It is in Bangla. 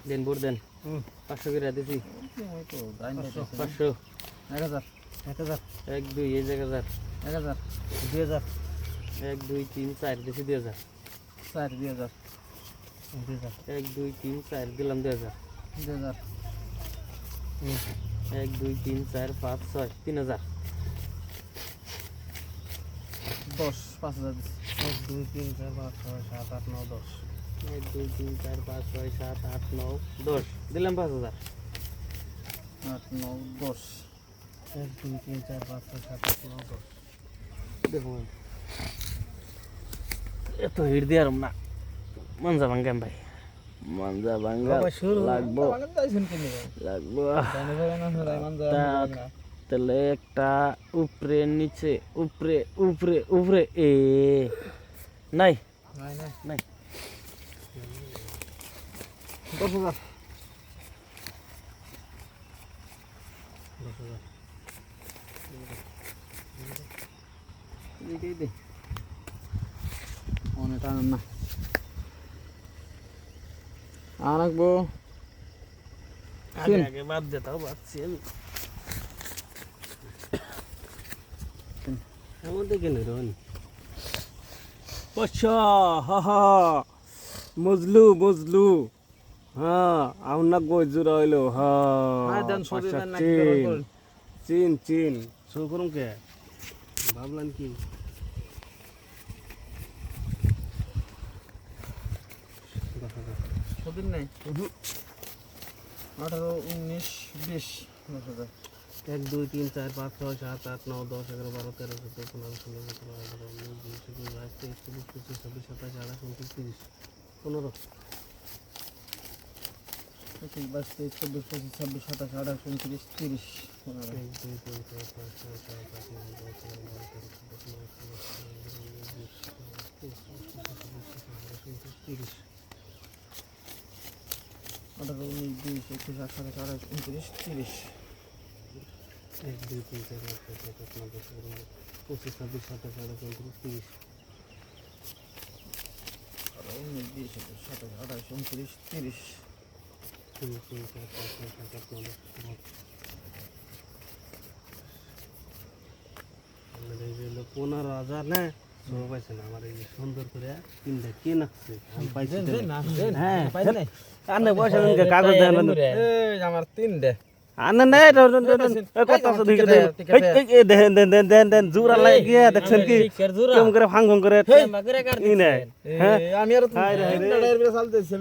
দেন বোর্ড দেন 500 করে দিছি 500 1000 1000 1 2 এই জায়গা 1000 2000 1 2 3 4 দিছি 2000 4 2000 1 2 3 4 দিলাম 2000 2000 1 2 3 4 5 6 3000 10 5000 1 2 3 4 5 6 7 8 9 10 1 2 3 4 5 6 7 8 9 10 দিলাম 5000 8 9 10 1 2 3 4 5 6 7 8 9 10 দেখুন এত হিট দিয়ার না মনজা ভাঙ্গাম ভাই মনজা ভাঙ্গা লাগবো লাগবো তাহলে একটা উপরে নিচে উপরে উপরে উপরে এ নাই নাই 10000 অনেক আনন্দ না আনাকবো আগে আগে বাদ দে তাও বাদছি আমি এমন দেখে নি রোহন আচ্ছা হা হা মজলু মজলু হ্যাঁ আমরা গজুর হইলো হ্যাঁ দেন সবই দেন না চিন চিন শো করুম কে ভাবলাম কি সদিন নাই 18 19 20 10,000 1 2 3 4 5 6 7 8 9 10 11 12 13 14 15 16 17 18 19 20 21 22 23 24 25 26 27 28 29 30 15 25 24 25 26 27 28 29 30 1 2 3 4 5 6 7 8 9 10 11 12 13 14 15 18 19 20 21 28 29 30 1 2 3 4 5 6 7 8 9 10 11 25 26 27 28 29 30 19 20 27 28 29 30 3 3 4 5 6 7 8 9 10 আমাদের এই যে 15,000 না সব পাইছে না আমার এই সুন্দর করে কিনতে কে নাকছে আমি পাইছি হ্যাঁ আনে পয়সা দিন কাগজ দেন এই আমার 3 দে আনে নাই কত আছে দিকে দেন দেন দেন দেন দেন জোরা লাগিয়ে দেখছেন কি কেমন করে ভাঙ ভাঙ করে এই ই নাই হ্যাঁ আমি আর 3 টাকা এর চালতেছি